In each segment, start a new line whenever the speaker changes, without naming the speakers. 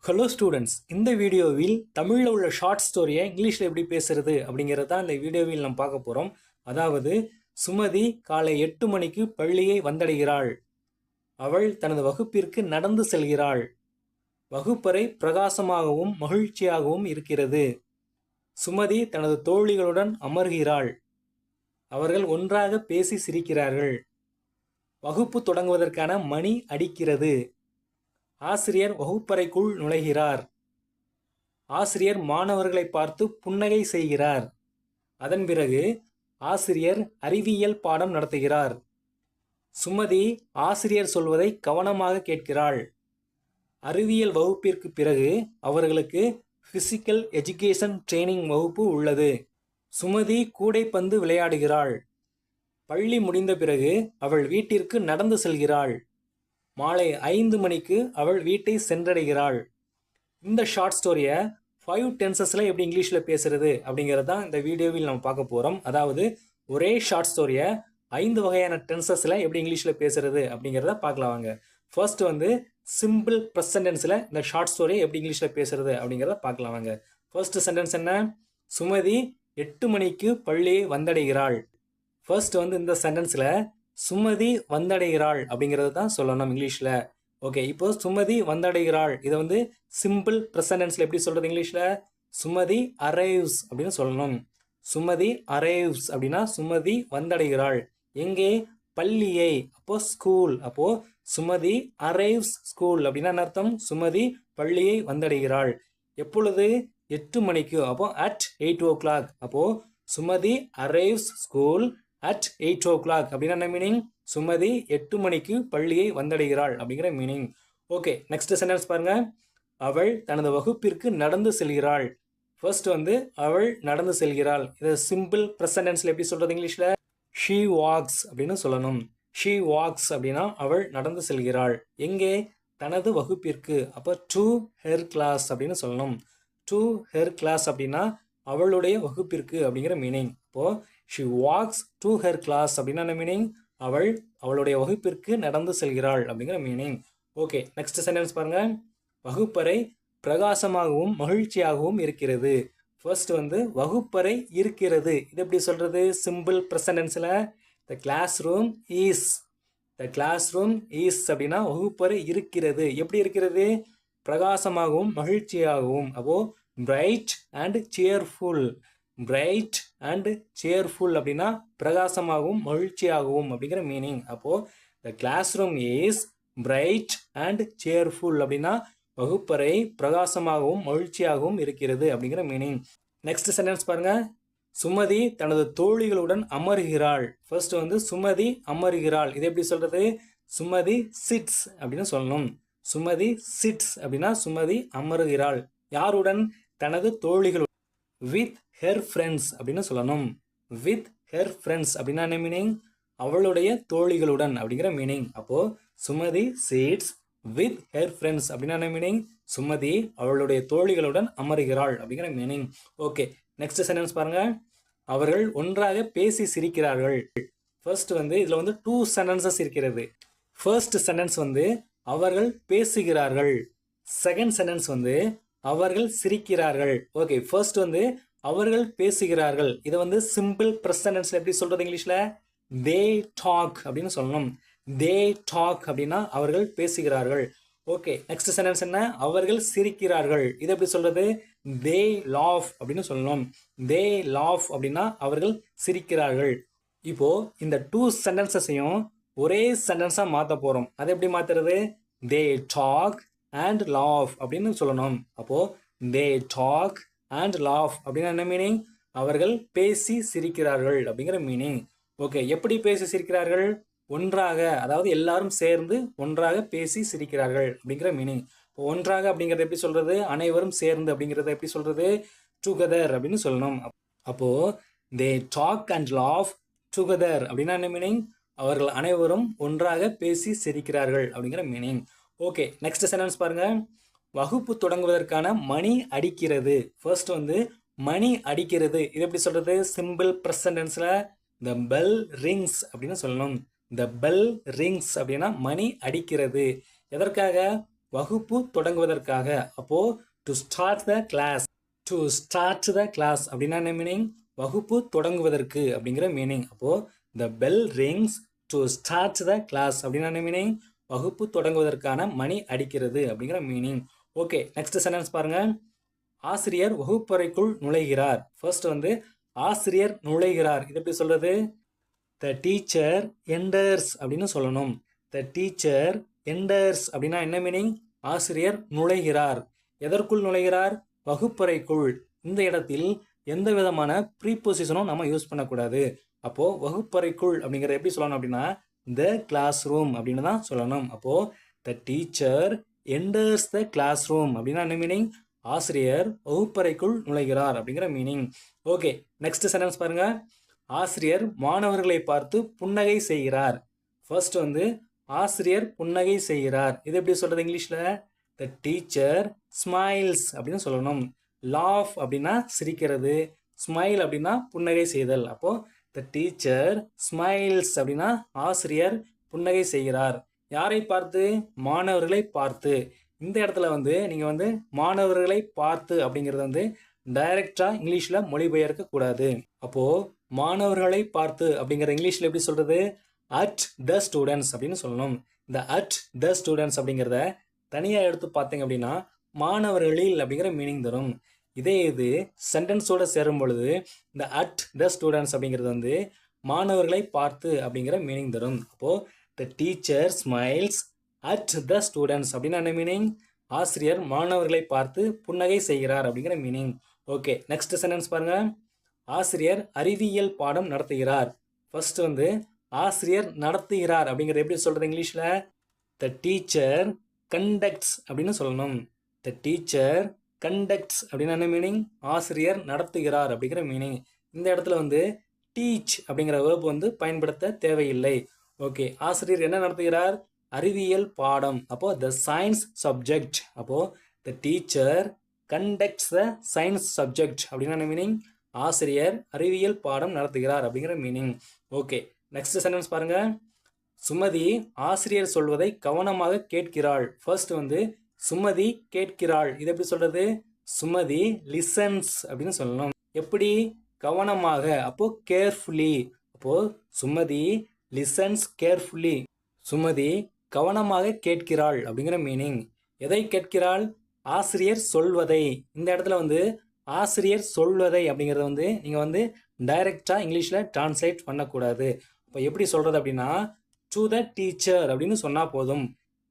Hello students, இந்த வீடியோவில் தமிழில் உள்ள ஷார்ட் ஸ்டோரியை இங்கிலீஷில் எப்படி பேசுறது அப்படிங்கிறது தான் இந்த வீடியோவில் நம்ம பார்க்க போகிறோம். அதாவது சுமதி காலை 8 மணிக்கு பள்ளியை வந்தடைகிறாள். அவள் தனது வகுப்பிற்கு நடந்து செல்கிறாள். வகுப்பறை பிரகாசமாகவும் மகிழ்ச்சியாகவும் இருக்கிறது. சுமதி தனது தோழிகளுடன் அமர்கிறாள். அவர்கள் ஒன்றாக பேசி சிரிக்கிறார்கள். வகுப்பு தொடங்குவதற்கான மணி அடிக்கிறது. ஆசிரியர் வகுப்பறைக்குள் நுழைகிறார். ஆசிரியர் மாணவர்களை பார்த்து புன்னகை செய்கிறார். அதன் பிறகு ஆசிரியர் அறிவியல் பாடம் நடத்துகிறார். சுமதி ஆசிரியர் சொல்வதை கவனமாக கேட்கிறாள். அறிவியல் வகுப்பிற்கு பிறகு அவர்களுக்கு பிசிக்கல் எஜுகேஷன் ட்ரைனிங் வகுப்பு உள்ளது. சுமதி கூடைப்பந்து விளையாடுகிறாள். பள்ளி முடிந்த பிறகு அவள் வீட்டிற்கு நடந்து செல்கிறாள். மாலை 5 மணிக்கு அவள் வீட்டை சென்றடைகிறாள். இந்த ஷார்ட் ஸ்டோரியை 5 டென்சஸில் எப்படி இங்கிலீஷில் பேசுறது அப்படிங்கிறது தான் இந்த வீடியோவில் நம்ம பார்க்க போகிறோம். அதாவது ஒரே ஷார்ட் ஸ்டோரியை 5 வகையான டென்சஸில் எப்படி இங்கிலீஷில் பேசுறது அப்படிங்கிறத பார்க்கலாம் வாங்க. ஃபர்ஸ்ட் சிம்பிள் ப்ரெசன்ட் டென்ஸில் இந்த ஷார்ட் ஸ்டோரியை எப்படி இங்கிலீஷில் பேசுறது அப்படிங்கிறத பார்க்கலாம் வாங்க. ஃபர்ஸ்ட் சென்டென்ஸ் என்ன? சுமதி 8 மணிக்கு பள்ளியை வந்தடைகிறாள். ஃபர்ஸ்ட் இந்த சென்டென்ஸில் சுமதி வந்தடைகிறாள் அப்படிங்கிறது தான் சொல்லணும் இங்கிலீஷில். ஓகே, இப்போ சுமதி வந்தடைகிறாள் இதை சிம்பிள் ப்ரெசன்ட் டென்ஸில் எப்படி சொல்கிறது இங்கிலீஷில்? சுமதி அரைவ்ஸ் அப்படின்னு சொல்லணும். சுமதி அரைவ்ஸ் அப்படின்னா சுமதி வந்தடைகிறாள். எங்கே? பள்ளியை. அப்போ ஸ்கூல். அப்போ சுமதி அரைவ்ஸ் ஸ்கூல் அப்படின்னா அர்த்தம் சுமதி பள்ளியை வந்தடைகிறாள். எப்பொழுது? 8 மணிக்கு. அப்போ at 8 o'clock. அப்போ Sumathi arrives school at 8 o'clock அப்படின்னா என்ன மீனிங்? சுமதி 8 மணிக்கு பள்ளியை வந்தடைகிறாள் அப்படிங்கிற மீனிங். ஓகே, நெக்ஸ்ட் சென்டென்ஸ் பாருங்க. அவள் தனது வகுப்பிற்கு நடந்து செல்கிறாள். ஃபர்ஸ்ட் அவள் நடந்து செல்கிறாள். இதை சிம்பிள் ப்ரெசன்ட் டென்ஸ்ல எப்படி சொல்றது இங்கிலீஷ்ல? she walks அப்படின்னு சொல்லணும். she walks அப்படின்னா அவள் நடந்து செல்கிறாள். எங்கே? தனது வகுப்பிற்கு. அப்போ to her class அப்படின்னு சொல்லணும். to her class அப்படின்னா அவளுடைய வகுப்பிற்கு அப்படிங்கிற மீனிங். அப்போ she walks to her class அப்படின்னா என்ன மீனிங்? அவளுடைய வகுப்பிற்கு நடந்து செல்கிறாள் அப்படிங்கிற மீனிங். ஓகே, நெக்ஸ்ட் சென்டென்ஸ் பாருங்க. வகுப்பறை பிரகாசமாகவும் மகிழ்ச்சியாகவும் இருக்கிறது. ஃபர்ஸ்ட் வகுப்பறை இருக்கிறது. இது எப்படி சொல்றது? சிம்பிள் ப்ரெசன்ட் டென்ஸ்ல the classroom is. the classroom is அப்படின்னா வகுப்பறை இருக்கிறது. எப்படி இருக்கிறது? பிரகாசமாகவும் மகிழ்ச்சியாகவும். அப்போ bright and cheerful. bright and cheerful அப்படின்னா பிரகாசமாகவும் மகிழ்ச்சியாகவும் அப்படிங்கிற மீனிங். அப்போ the classroom is bright and cheerful அப்படின்னா வகுப்பறை பிரகாசமாகவும் மகிழ்ச்சியாகவும் இருக்கிறது அப்படிங்கிற மீனிங். நெக்ஸ்ட் சென்டென்ஸ் பாருங்க. சுமதி தனது தோழிகளுடன் அமர்கிறாள். ஃபர்ஸ்ட் சுமதி அமர்கிறாள். இது எப்படி சொல்றது? சுமதி சிட்ஸ் அப்படின்னு சொல்லணும். சுமதி சிட்ஸ் அப்படின்னா சுமதி அமருகிறாள். யாருடன்? தனது தோழிகளுடன். with her friends அப்படின்னு சொல்லணும். with her friends அப்படின்னா என்ன மீனிங்? அவளுடைய தோழிகளுடன் அப்படிங்கிற மீனிங். அப்போ Sumathi sits with her friends அப்படின்னா என்ன மீனிங்? சுமதி அவளுடைய தோழிகளுடன் அமருகிறாள் அப்படிங்கிற மீனிங். ஓகே, நெக்ஸ்ட் சென்டென்ஸ் பாருங்க. அவர்கள் ஒன்றாக பேசி சிரிக்கிறார்கள். ஃபர்ஸ்ட் இதுல 2 சென்டென்சஸ் இருக்கிறது. ஃபர்ஸ்ட் சென்டென்ஸ் அவர்கள் பேசுகிறார்கள். செகண்ட் சென்டென்ஸ் அவர்கள் சிரிக்கிறார்கள். ஓகே, ஃபர்ஸ்ட் அவர்கள் பேசுகிறார்கள். இதை சிம்பிள் ப்ரெசன்ட் டென்ஸ்ல எப்படி சொல்றது இங்கிலீஷ்ல? they talk அப்படின்னு சொல்லணும். they talk அப்படின்னா அவர்கள் பேசுகிறார்கள். ஓகே, நெக்ஸ்ட் சென்டென்ஸ் என்ன? அவர்கள் சிரிக்கிறார்கள். இது எப்படி சொல்றது? they laugh அப்படின்னு சொல்லணும். they laugh அப்படின்னா அவர்கள் சிரிக்கிறார்கள். இப்போ இந்த 2 சென்டென்சஸையும் ஒரே சென்டென்ஸா மாற்ற போறோம். அதை எப்படி மாத்துறது? they talk and laugh அப்படின்னு சொல்லணும். அப்போ they talk and laugh அப்படின்னா என்ன மீனிங்? அவர்கள் பேசி சிரிக்கிறார்கள் அப்படிங்கிற மீனிங். ஓகே, எப்படி பேசி சிரிக்கிறார்கள்? ஒன்றாக, அதாவது எல்லாரும் சேர்ந்து ஒன்றாக பேசி சிரிக்கிறார்கள் அப்படிங்கிற மீனிங். ஒன்றாக அப்படிங்கிறத எப்படி சொல்றது? அனைவரும் சேர்ந்து அப்படிங்கிறத எப்படி சொல்றது? டுகெதர் அப்படின்னு சொல்லணும். அப்போ they talk and laugh together அப்படின்னா என்ன மீனிங்? அவர்கள் அனைவரும் ஒன்றாக பேசி சிரிக்கிறார்கள் அப்படிங்கிற மீனிங். ஓகே, நெக்ஸ்ட் சென்டென்ஸ் பாருங்க. வகுப்பு தொடங்குவதற்கான மணி அடிக்கிறது. ஃபர்ஸ்ட் மணி அடிக்கிறது. இது எப்படி சொல்றது? சிம்பிள் ப்ரெசன்ட் டென்ஸ்ல the bell rings அப்படின்னு சொல்லணும். the bell rings அப்படின்னா மணி அடிக்கிறது. எதற்காக? வகுப்பு தொடங்குவதற்காக. அப்போ to start the class. To start the class அப்படின்னா என்ன மீனிங்? வகுப்பு தொடங்குவதற்கு அப்படிங்கிற மீனிங். அப்போ the bell rings to start the class அப்படின்னா என்ன மீனிங்? வகுப்பு தொடங்குவதற்கான மணி அடிக்கிறது அப்படிங்கிற மீனிங். ஓகே, நெக்ஸ்ட் சென்டென்ஸ் பாருங்க. ஆசிரியர் வகுப்பறைக்குள் நுழைகிறார். ஃபர்ஸ்ட் வந்து ஆசிரியர் நுழைகிறார், இது எப்படி சொல்றது? த டீச்சர் என்டர்ஸ் அப்படின்னு சொல்லணும். த டீச்சர் என்டர்ஸ் அப்படின்னா என்ன மீனிங்? ஆசிரியர் நுழைகிறார். எதற்குள் நுழைகிறார்? வகுப்பறைக்குள். இந்த இடத்தில் எந்த விதமான ப்ரீபொசிஷனும் நம்ம யூஸ் பண்ணக்கூடாது. அப்போ வகுப்பறைக்குள் அப்படிங்கிறத எப்படி சொல்லணும் அப்படின்னா த கிளாஸ் ரூம் அப்படின்னு தான் சொல்லணும். அப்போ the teacher enters the classroom அப்படின்னா என்ன மீனிங்? ஆசிரியர் வகுப்பறைக்குள் நுழைகிறார் அப்படிங்கிற மீனிங். ஓகே, நெக்ஸ்ட் சென்டென்ஸ் பாருங்க. ஆசிரியர் மாணவர்களை பார்த்து புன்னகை செய்கிறார். ஃபர்ஸ்ட் வந்து ஆசிரியர் புன்னகை செய்கிறார், இது எப்படி சொல்றது இங்கிலீஷ்ல? த டீச்சர் ஸ்மைல்ஸ் அப்படின்னு சொல்லணும். லாஃப் அப்படின்னா சிரிக்கிறது, ஸ்மைல் அப்படின்னா புன்னகை செய்தல். அப்போ த டீச்சர் ஸ்மைல்ஸ் அப்படின்னா ஆசிரியர் புன்னகை செய்கிறார். யாரை பார்த்து? மாணவர்களை பார்த்து. இந்த இடத்துல வந்து நீங்க வந்து மாணவர்களை பார்த்து அப்படிங்கிறது வந்து டைரக்டா இங்கிலீஷ்ல மொழிபெயர்க்க கூடாது. அப்போ மாணவர்களை பார்த்து அப்படிங்கிற இங்கிலீஷ்ல எப்படி சொல்றது? அட் த ஸ்டூடெண்ட்ஸ் அப்படின்னு சொல்லணும். இந்த அட் த ஸ்டூடெண்ட்ஸ் அப்படிங்கிறத தனியா எடுத்து பார்த்தீங்க அப்படின்னா மாணவர்களில் அப்படிங்கிற மீனிங் தரும். இதே இது சென்டென்ஸோட சேரும் பொழுது இந்த அட் த ஸ்டூடெண்ட்ஸ் அப்படிங்கிறது வந்து மாணவர்களை பார்த்து அப்படிங்கிற மீனிங் தரும். அப்போ the teacher smiles at the students அப்படின்னா என்ன மீனிங்? ஆசிரியர் மாணவர்களை பார்த்து புன்னகை செய்கிறார் அப்படிங்கிற மீனிங். ஓகே, நெக்ஸ்ட் சென்டென்ஸ் பாருங்க. ஆசிரியர் அறிவியல் பாடம் நடத்துகிறார். ஃபர்ஸ்ட் வந்து ஆசிரியர் நடத்துகிறார் அப்படிங்கிறது எப்படி சொல்றது இங்கிலீஷ்ல? த டீச்சர் கண்டக்ட்ஸ் அப்படின்னு சொல்லணும். த டீச்சர் கண்டக்ட்ஸ் அப்படின்னா என்ன மீனிங்? ஆசிரியர் நடத்துகிறார் அப்படிங்கிற மீனிங். இந்த இடத்துல வந்து டீச் அப்படிங்கிற வேர்ப் வந்து பயன்படுத்த தேவையில்லை. ஓகே, ஆசிரியர் என்ன நடத்துகிறார்? அறிவியல் பாடம். அப்போ த சயின்ஸ் சப்ஜெக்ட். அப்போ the teacher conducts the science subject அப்படின்னா என்ன மீனிங்? ஆசிரியர் அறிவியல் பாடம் நடத்துகிறார் அப்படிங்கிற மீனிங். ஓகே, நெக்ஸ்ட் சென்டென்ஸ் பாருங்க. சுமதி ஆசிரியர் சொல்வதை கவனமாக கேட்கிறாள். ஃபர்ஸ்ட் வந்து சுமதி கேட்கிறாள், இது எப்படி சொல்றது? சுமதி லிசன்ஸ் அப்படின்னு சொல்லணும். எப்படி? கவனமாக. அப்போ கேர்ஃபுல்லி. அப்போ சுமதி லிசன்ஸ் கேர்ஃபுல்லி. சுமதி கவனமாக கேட்கிறாள் அப்படிங்கிற மீனிங். எதை கேட்கிறாள்? ஆசிரியர் சொல்வதை. இந்த இடத்துல வந்து ஆசிரியர் சொல்வதை அப்படிங்கிறத வந்து நீங்கள் வந்து டைரெக்டாக இங்கிலீஷில் டிரான்ஸ்லேட் பண்ணக்கூடாது. இப்போ எப்படி சொல்கிறது அப்படின்னா டு த டீச்சர் அப்படின்னு சொன்னால் போதும்.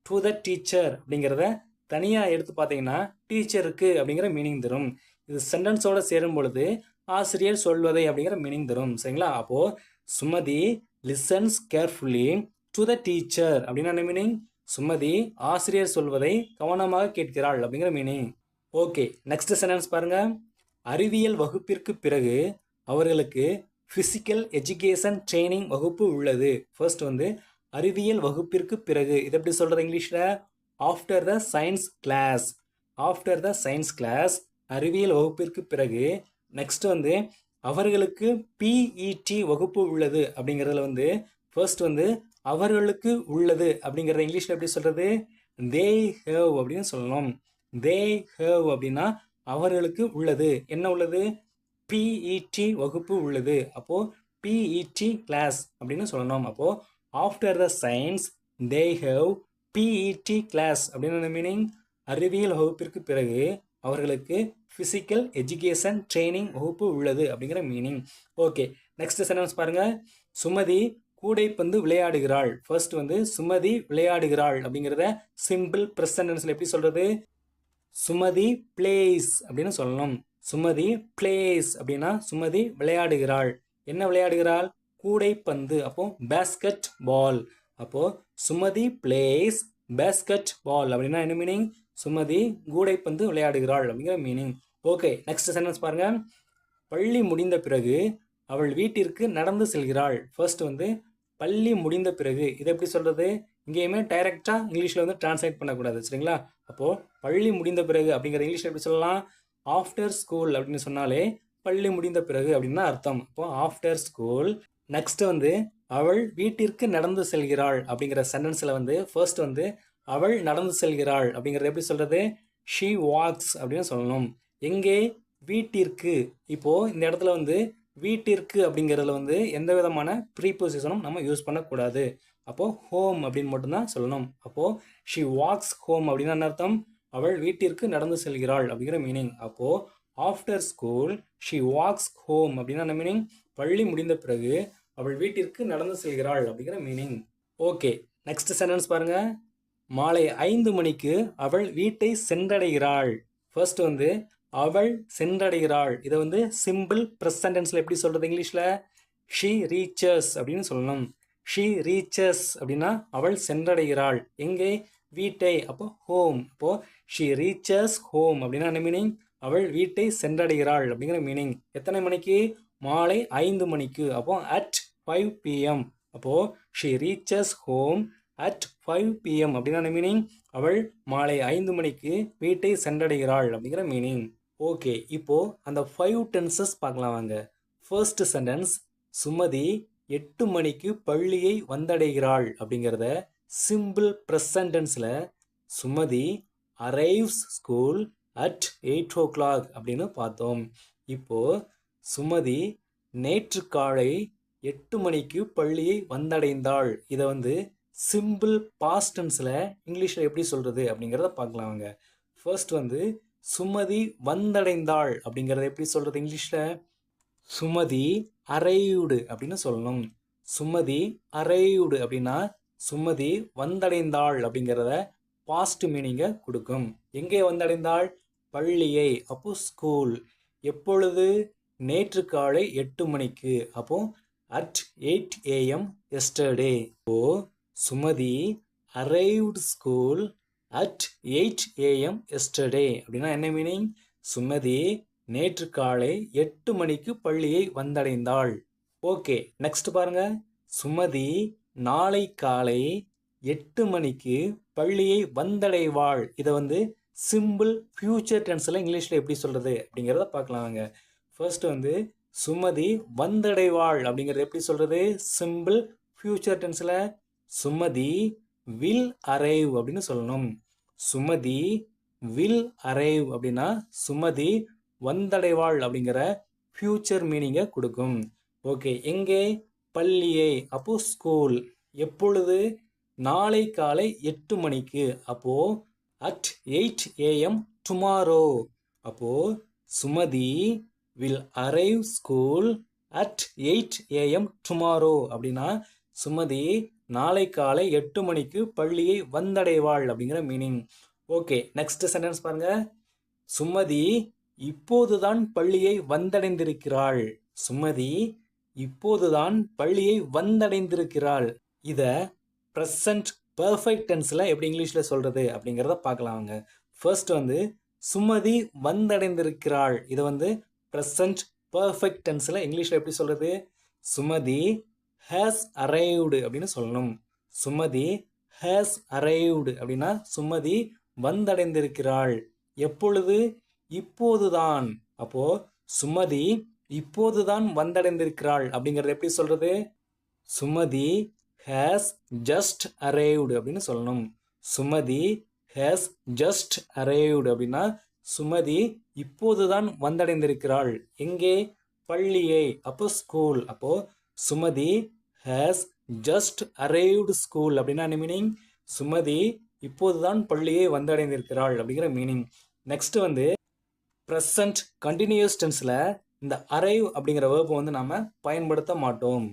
டு த டீச்சர் அப்படிங்கிறத தனியாக எடுத்து பார்த்தீங்கன்னா டீச்சருக்கு அப்படிங்கிற மீனிங் தரும். இது சென்டென்ஸோட சேரும் பொழுது ஆசிரியர் சொல்வதை அப்படிங்கிற மீனிங் தரும். சரிங்களா? அப்போது Sumathi listens carefully to the teacher அப்படின்னா என்ன மீனிங்? சுமதி ஆசிரியர் சொல்வதை கவனமாக கேட்கிறாள் அப்படிங்கிற மீனிங். ஓகே, நெக்ஸ்ட் சென்டென்ஸ் பாருங்க. அறிவியல் வகுப்பிற்கு பிறகு அவர்களுக்கு ஃபிசிக்கல் எஜுகேஷன் ட்ரைனிங் வகுப்பு உள்ளது. ஃபர்ஸ்ட் வந்து அறிவியல் வகுப்பிற்கு பிறகு, இது எப்படி சொல்றது இங்கிலீஷ்ல? After the science class. After the science class, அறிவியல் வகுப்பிற்கு பிறகு. நெக்ஸ்ட் வந்து அவர்களுக்கு பிஇடி வகுப்பு உள்ளது அப்படிங்கிறதுல வந்து ஃபர்ஸ்ட் வந்து அவர்களுக்கு உள்ளது அப்படிங்கிறத இங்கிலீஷ்ல எப்படி சொல்றது? தே ஹேவ் அப்படின்னு சொல்லணும். தே ஹேவ் அப்படின்னா அவர்களுக்கு உள்ளது. என்ன உள்ளது? பிஇடி வகுப்பு உள்ளது. அப்போ பிஇடி கிளாஸ் அப்படின்னு சொல்லணும். அப்போ after the science they have PET class அப்படின்னு மீனிங்? அறிவியல் வகுப்பிற்கு பிறகு அவர்களுக்கு பிசிக்கல் எஜுகேஷன் ட்ரைனிங் வகுப்பு உள்ளது அப்படிங்கிற மீனிங். ஓகே, நெக்ஸ்ட் சென்டென்ஸ் பாருங்க. சுமதி கூடைப்பந்து விளையாடுகிறாள். ஃபர்ஸ்ட் வந்து சுமதி விளையாடுகிறாள் அப்படிங்கிறத சிம்பிள் ப்ரெசன்ட் டென்ஸ்ல எப்படி சொல்றது? சுமதி பிளேஸ் அப்படின்னு சொல்லணும். சுமதி பிளேஸ் அப்படின்னா சுமதி விளையாடுகிறாள். என்ன விளையாடுகிறாள்? கூடைப்பந்து. அப்போ பேஸ்கெட் பால். அப்போ சுமதி பிளேஸ் பேஸ்கெட் பால் அப்படின்னா என்ன மீனிங்? சுமதி கூடைப்பந்து விளையாடுகிறாள் அப்படிங்கிற மீனிங். ஓகே, நெக்ஸ்ட் சென்டென்ஸ் பாருங்க. பள்ளி முடிந்த பிறகு அவள் வீட்டிற்கு நடந்து செல்கிறாள். ஃபர்ஸ்ட் வந்து பள்ளி முடிந்த பிறகு, இதை எப்படி சொல்றது? இங்கேயுமே டைரக்டா இங்கிலீஷ்ல வந்து டிரான்ஸ்லேட் பண்ணக்கூடாது. சரிங்களா? அப்போ பள்ளி முடிந்த பிறகு அப்படிங்கிற இங்கிலீஷ்ல எப்படி சொல்லலாம்? ஆஃப்டர் ஸ்கூல் அப்படின்னு சொன்னாலே பள்ளி முடிந்த பிறகு அப்படின்னு அர்த்தம். அப்போ ஆஃப்டர் ஸ்கூல். நெக்ஸ்ட் வந்து அவள் வீட்டிற்கு நடந்து செல்கிறாள் அப்படிங்கிற சென்டென்ஸ்ல வந்து ஃபர்ஸ்ட் வந்து அவள் நடந்து செல்கிறாள் அப்படிங்கிறது எப்படி சொல்கிறது? ஷீ வாக்ஸ் அப்படின்னு சொல்லணும். எங்கே? வீட்டிற்கு. இப்போது இந்த இடத்துல வந்து வீட்டிற்கு அப்படிங்கிறதுல வந்து எந்த விதமான ப்ரீபொசிஷனும் நம்ம யூஸ் பண்ணக்கூடாது. அப்போது ஹோம் அப்படின்னு மட்டும்தான் சொல்லணும். அப்போது ஷீ வாக்ஸ் ஹோம் அப்படின்னா என்ன அர்த்தம்? அவள் வீட்டிற்கு நடந்து செல்கிறாள் அப்படிங்கிற மீனிங். அப்போது after school she walks home அப்படின்னா என்ன மீனிங்? பள்ளி முடிந்த பிறகு அவள் வீட்டிற்கு நடந்து செல்கிறாள் அப்படிங்கிற மீனிங். ஓகே, நெக்ஸ்ட் சென்டென்ஸ் பாருங்க. மாலை 5 மணிக்கு அவள் வீட்டை சென்றடைகிறாள். ஃபர்ஸ்ட் வந்து அவள் சென்றடைகிறாள். இதை வந்து சிம்பிள் ப்ரெசன்ட் டென்ஸ்ல எப்படி சொல்றது இங்கிலீஷ்ல? ஷீ ரீச்சஸ் அப்படின்னு சொல்லணும். ஷீ ரீச்சஸ் அப்படின்னா அவள் சென்றடைகிறாள். எங்கே? வீட்டை. அப்போ ஹோம். அப்போ ஷீ ரீச்சஸ் ஹோம் அப்படின்னா என்ன மீனிங்? அவள் வீட்டை சென்றடைகிறாள் அப்படிங்கிற மீனிங். எத்தனை மணிக்கு? மாலை 5 மணிக்கு. அப்போ அட் 5 PM. அப்போ she reaches home at 5 PM அப்படின்னா என்ன மீனிங்? அவள் மாலை 5 மணிக்கு வீட்டை சென்றடைகிறாள் அப்படிங்கிற மீனிங். ஓகே, இப்போ அந்த 5 டென்சஸ் பார்க்கலாம் வாங்க. ஃபர்ஸ்ட் சென்டென்ஸ், சுமதி 8 மணிக்கு பள்ளியை வந்தடைகிறாள் அப்படிங்கிறத சிம்பிள் ப்ரெசன்ட் டென்ஸ்ல Sumathi arrives school at 8 o'clock அப்படின்னு பார்த்தோம். இப்போ சுமதி நேற்று காலை 8 மணிக்கு பள்ளியை வந்தடைந்தாள். இதை வந்து சிம்பிள் பாஸ்ட் டென்ஸில் இங்கிலீஷில் எப்படி சொல்கிறது அப்படிங்கிறத பார்க்கலாம் வாங்க. ஃபர்ஸ்ட் வந்து சுமதி வந்தடைந்தாள் அப்படிங்கிறத எப்படி சொல்கிறது இங்கிலீஷில்? சுமதி அரைவ்டு அப்படின்னு சொல்லணும். சுமதி அரைவ்டு அப்படின்னா சுமதி வந்தடைந்தாள் அப்படிங்கிறத பாஸ்ட் மீனிங்கை கொடுக்கும். எங்கே வந்தடைந்தாள்? பள்ளியை. அப்போ ஸ்கூல். எப்பொழுது? நேற்று காலை 8 மணிக்கு. அப்போ at 8 AM yesterday. இப்போ Sumathi arrived school at 8 AM yesterday அப்படின்னா என்ன மீனிங்? சுமதி நேற்று காலை 8 மணிக்கு பள்ளியை வந்தடைந்தாள். ஓகே, நெக்ஸ்ட் பாருங்க. சுமதி நாளை காலை 8 மணிக்கு பள்ளியை வந்தடைவாள். இதை வந்து சிம்பிள் ஃபியூச்சர் டென்ஸில் இங்கிலீஷில் எப்படி சொல்கிறது அப்படிங்கிறத பார்க்கலாங்க. ஃபர்ஸ்ட் வந்து சுமதி வந்தடைவாள் அப்படிங்கிறது எப்படி சொல்கிறது? சிம்பிள் ஃபியூச்சர் டென்ஸில் சுமதி வில் அரைவ் அப்படின்னு சொல்லணும். சுமதி வில் அரைவ் அப்படின்னா சுமதி வந்தடைவாள் அப்படிங்கிற ஃபியூச்சர் மீனிங்கை கொடுக்கும். ஓகே, எங்கே? பள்ளியை. அப்போ ஸ்கூல். எப்பொழுது? நாளை காலை 8 மணிக்கு. அப்போ at 8 AM tomorrow. அப்போ Sumathi will arrive school at 8 AM tomorrow அப்படின்னா சுமதி நாளை காலை 8 மணிக்கு பள்ளியை வந்தடைவாள் அப்படிங்கிற மீனிங். ஓகே, நெக்ஸ்ட் சென்டென்ஸ் பாருங்க. சுமதி இப்போதுதான் பள்ளியை வந்தடைந்திருக்கிறாள். சுமதி இப்போதுதான் பள்ளியை வந்தடைந்திருக்கிறாள். இதை ப்ரெசன்ட் பர்ஃபெக்ட் டென்ஸில் எப்படி இங்கிலீஷில் சொல்கிறது அப்படிங்கிறத பார்க்கலாங்க. ஃபர்ஸ்ட் வந்து சுமதி வந்தடைந்திருக்கிறாள். இதை வந்து ப்ரெசன்ட் பர்ஃபெக்ட் டென்ஸில் இங்கிலீஷில் எப்படி சொல்கிறது? சுமதி ஹேஸ் அரைவ்டு அப்படின்னு சொல்லணும். சுமதி ஹேஸ் அரைவ்டு அப்படின்னா சுமதி வந்தடைந்திருக்கிறாள். எப்பொழுது? இப்போதுதான். அப்போ சுமதி இப்போதுதான் வந்தடைந்திருக்கிறாள் அப்படிங்கிறது எப்படி சொல்கிறது? சுமதி ஹேஸ் ஜஸ்ட் அரைவ்டு அப்படின்னு சொல்லணும். சுமதி ஹேஸ் ஜஸ்ட் அரைவ்டு அப்படின்னா சுமதி இப்போதுதான் வந்தடைந்திருக்கிறாள். எங்கே? பள்ளியை. அப்போ ஸ்கூல். அப்போ Sumathi has just arrived school அப்படின்னா என்ன மீனிங்? சுமதி இப்போதுதான் பள்ளியை வந்தடைந்திருக்கிறாள் அப்படிங்கிற மீனிங். நெக்ஸ்ட் வந்து ப்ரெசன்ட் கண்டினியூஸ் டென்ஸில் இந்த அரைவ் அப்படிங்கிற வேர்பை வந்து நாம் பயன்படுத்த மாட்டோம்.